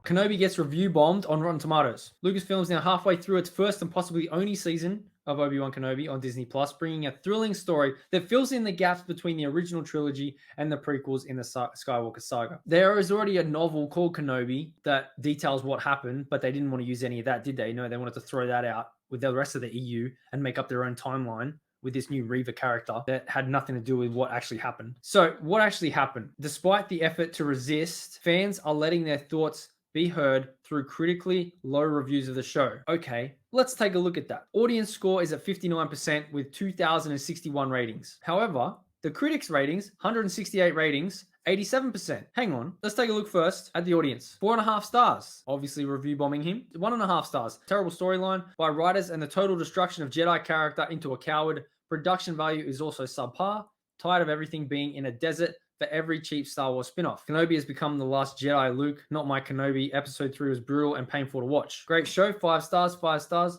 Kenobi gets review bombed on Rotten Tomatoes. Lucasfilm's now halfway through its first and possibly only season of Obi-Wan Kenobi on Disney Plus, bringing a thrilling story that fills in the gaps between the original trilogy and the prequels in the Skywalker saga. There is already a novel called Kenobi that details what happened, but they didn't want to use any of that, did they? No, they wanted to throw that out with the rest of the EU and make up their own timeline with this new Reva character that had nothing to do with what actually happened. So what actually happened? Despite the effort to resist, fans are letting their thoughts be heard through critically low reviews of the show. Okay, let's take a look at that. Audience score is at 59% with 2,061 ratings. However, the critics' ratings, 168 ratings, 87%. Hang on, let's take a look first at the audience. 4.5 stars. Obviously review bombing him. 1.5 stars. Terrible storyline by writers and the total destruction of Jedi character into a coward. Production value is also subpar. Tired of everything being in a desert for every cheap Star Wars spin-off. Kenobi has become the last Jedi. Luke, not my Kenobi. Episode 3 was brutal and painful to watch. Great show. 5 stars. 5 stars.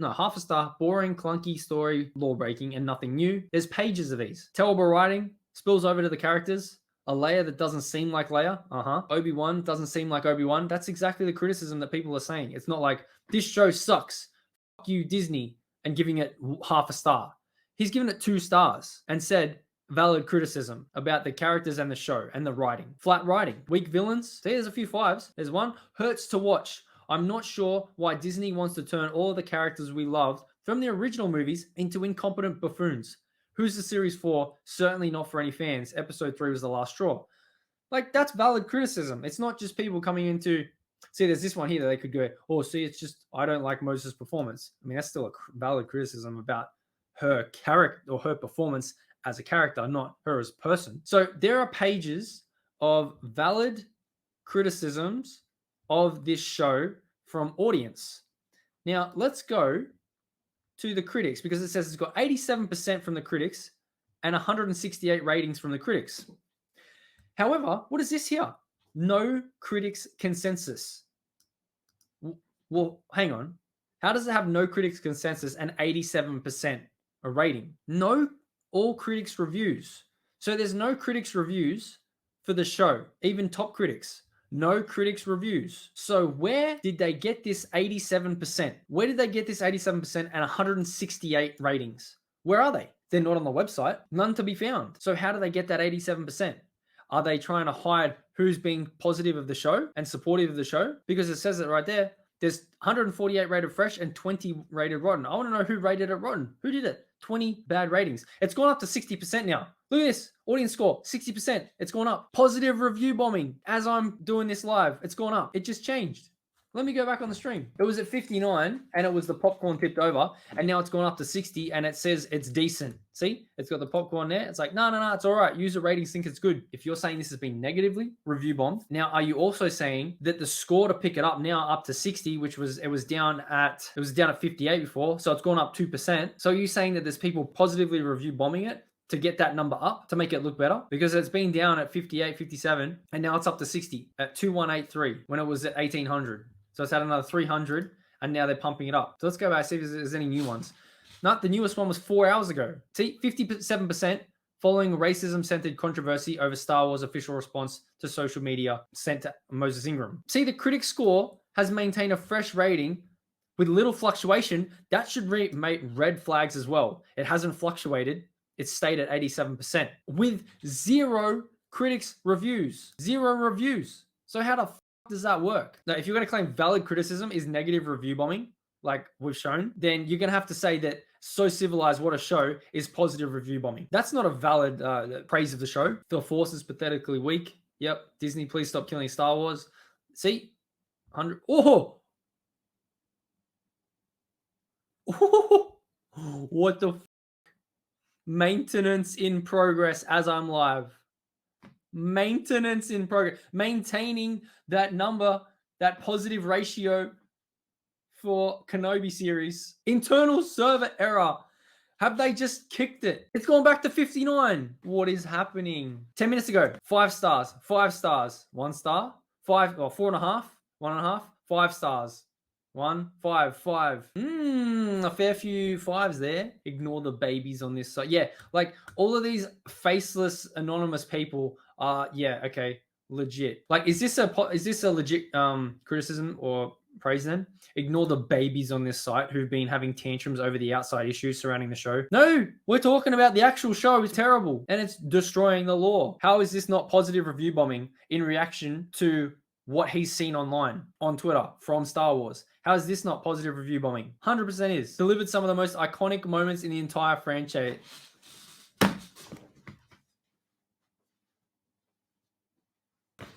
Half a star. Boring, clunky story, law-breaking, and nothing new. There's pages of these. Terrible writing. Spills over to the characters. A Leia that doesn't seem like Leia. Obi-Wan doesn't seem like Obi-Wan. That's exactly the criticism that people are saying. It's not like, this show sucks. Fuck you, Disney, and giving it half a star. He's given it 2 stars and said, valid criticism about the characters and the show and the writing. Flat writing. Weak villains. See, there's a few 5s. There's one. Hurts to watch. I'm not sure why Disney wants to turn all of the characters we loved from the original movies into incompetent buffoons. Who's the series for? Certainly not for any fans. Episode 3 was the last straw. Like, that's valid criticism. It's not just people coming into... See, there's this one here that they could go, oh, see, it's just, I don't like Moses' performance. I mean, that's still a valid criticism about her character or her performance as a character, not her as a person. So there are pages of valid criticisms of this show from audience. Now, let's go to the critics, because it says it's got 87% from the critics and 168 ratings from the critics. However, what is this here? No critics consensus. Well, hang on. How does it have no critics consensus and 87% a rating? No all critics reviews. So there's no critics reviews for the show, even top critics. No critics reviews. So where did they get this 87%? Where did they get this 87% and 168 ratings? Where are they? They're not on the website. None to be found. So how do they get that 87%? Are they trying to hide who's being positive of the show and supportive of the show? Because it says it right there. There's 148 rated fresh and 20 rated rotten. I want to know who rated it rotten. Who did it? 20 bad ratings. It's gone up to 60% now. Look at this. Audience score, 60%. It's gone up. Positive review bombing. As I'm doing this live, it's gone up. It just changed. Let me go back on the stream. It was at 59 and it was the popcorn tipped over, and now it's gone up to 60 and it says it's decent. See, it's got the popcorn there. It's like, no, it's all right. User ratings think it's good. If you're saying this has been negatively review bombed, now are you also saying that the score to pick it up now up to 60, which was, it was down at 58 before, so it's gone up 2%. So are you saying that there's people positively review bombing it to get that number up, to make it look better? Because it's been down at 58, 57, and now it's up to 60 at 2183 when it was at 1800. So it's had another 300, and now they're pumping it up. So let's go back and see if there's any new ones. The newest one was 4 hours ago. See, 57% following racism-centered controversy over Star Wars official response to social media sent to Moses Ingram. See, the critic score has maintained a fresh rating with little fluctuation. That should make red flags as well. It hasn't fluctuated. It's stayed at 87% with 0 critics reviews. 0 reviews. So how the does that work? Now, if you're going to claim valid criticism is negative review bombing, like we've shown, then you're going to have to say that So Civilized, What a Show is positive review bombing. That's not a valid praise of the show. The Force is pathetically weak. Yep. Disney, please stop killing Star Wars. See? 100. Oh! What the maintenance in progress as I'm live. Maintenance in progress. Maintaining that number, that positive ratio for Kenobi series. Internal server error. Have they just kicked it? It's gone back to 59. What is happening? 10 minutes ago, 5 stars, 5 stars, 1 star, 5 or 4.5, 1.5, 5 stars. 1, 5, 5. A fair few 5s there. Ignore the babies on this side. Yeah, like all of these faceless, anonymous people are, yeah, okay. legit. Like, is this a legit criticism or praise then? Ignore the babies on this site who've been having tantrums over the outside issues surrounding the show. No, we're talking about the actual show is terrible and it's destroying the lore. How is this not positive review bombing in reaction to what he's seen online on Twitter from Star Wars? How is this not positive review bombing? 100% is. Delivered some of the most iconic moments in the entire franchise.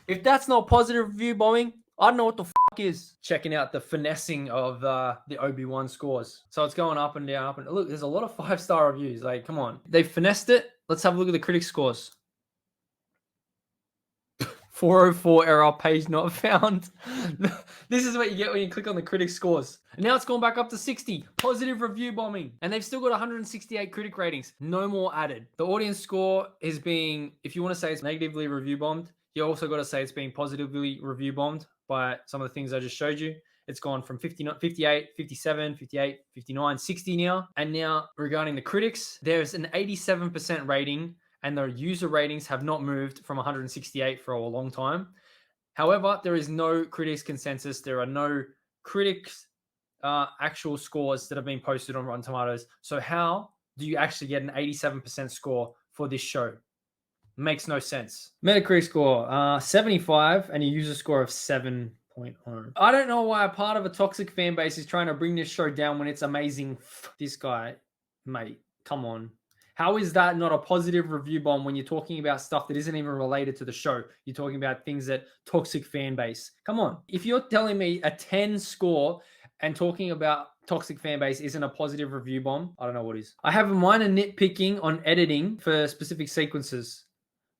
If that's not positive review bombing, I don't know what the fuck is. Checking out the finessing of the Obi-Wan scores. So it's going up and down, up and look, there's a lot of 5-star reviews. Like, come on. They finessed it. Let's have a look at the critic scores. 404 error, page not found. This is what you get when you click on the critic scores. And now it's gone back up to 60. Positive review bombing. And they've still got 168 critic ratings. No more added. The audience score is being, if you want to say it's negatively review bombed, you also got to say it's being positively review bombed by some of the things I just showed you. It's gone from 58, 57, 58, 59, 60 now. And now regarding the critics, there's an 87% rating and the user ratings have not moved from 168 for a long time. However, there is no critics consensus. There are no critics actual scores that have been posted on Rotten Tomatoes. So how do you actually get an 87% score for this show? Makes no sense. Metacritic score, 75 and a user score of 7.0. I don't know why a part of a toxic fan base is trying to bring this show down when it's amazing. This guy, mate, come on. How is that not a positive review bomb when you're talking about stuff that isn't even related to the show? You're talking about things that toxic fan base. Come on. If you're telling me a 10 score and talking about toxic fan base isn't a positive review bomb, I don't know what is. I have a minor nitpicking on editing for specific sequences,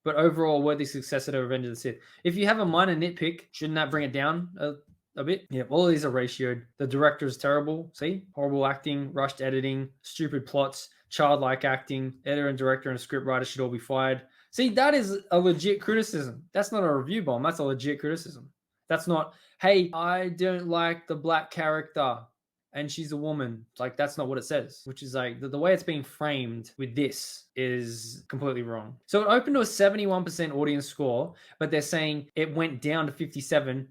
but overall worthy successor to Revenge of the Sith. If you have a minor nitpick, shouldn't that bring it down a bit? Yeah, all of these are ratioed. The director is terrible. See? Horrible acting, rushed editing, stupid plots, childlike acting, editor and director and script writer should all be fired. See, that is a legit criticism. That's not a review bomb. That's a legit criticism. That's not, hey, I don't like the black character and she's a woman. Like, that's not what it says, which is like the way it's being framed with this is completely wrong. So it opened to a 71% audience score, but they're saying it went down to 57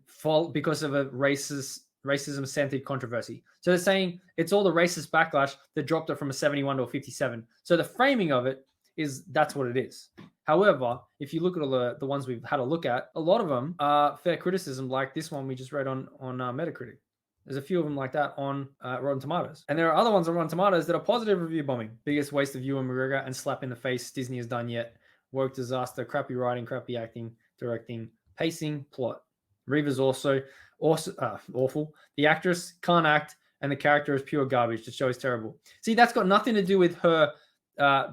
because of a racism-centered controversy. So they're saying it's all the racist backlash that dropped it from a 71 to a 57. So the framing of it is that's what it is. However, if you look at all the ones we've had a look at, a lot of them are fair criticism, like this one we just read on Metacritic. There's a few of them like that on Rotten Tomatoes. And there are other ones on Rotten Tomatoes that are positive review bombing. Biggest waste of Ewan McGregor and slap in the face Disney has done yet. Woke disaster, crappy writing, crappy acting, directing, pacing, plot. Reva's also awful. The actress can't act and the character is pure garbage. The show is terrible. See, that's got nothing to do with her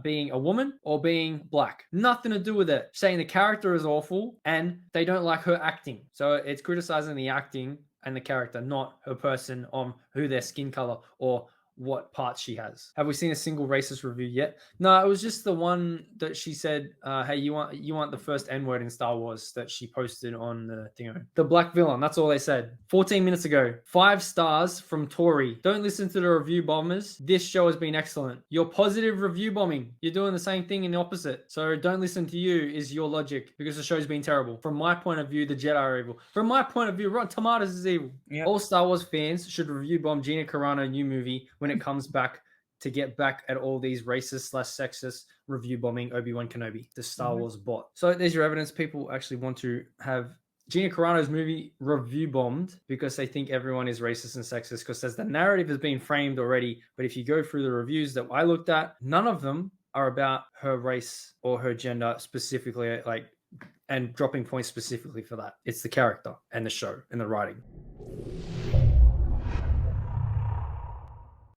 being a woman or being black. Nothing to do with it. Saying the character is awful and they don't like her acting. So it's criticizing the acting and the character, not her person on who their skin color or what parts she has. Have we seen a single racist review yet? No, it was just the one that she said, hey, you want the first N-word in Star Wars that she posted on the thing. The black villain, that's all they said. 14 minutes ago. 5 stars from Tori. Don't listen to the review bombers. This show has been excellent. You're positive review bombing. You're doing the same thing in the opposite. So don't listen to you is your logic because the show's been terrible. From my point of view, the Jedi are evil. From my point of view, Rotten Tomatoes is evil. Yep. All Star Wars fans should review bomb Gina Carano new movie when it comes back to get back at all these racist/sexist review bombing Obi-Wan Kenobi, the Star Wars bot. So there's your evidence. People actually want to have Gina Carano's movie review bombed because they think everyone is racist and sexist because the narrative has been framed already. But if you go through the reviews that I looked at, none of them are about her race or her gender specifically, and dropping points specifically for that. It's the character and the show and the writing.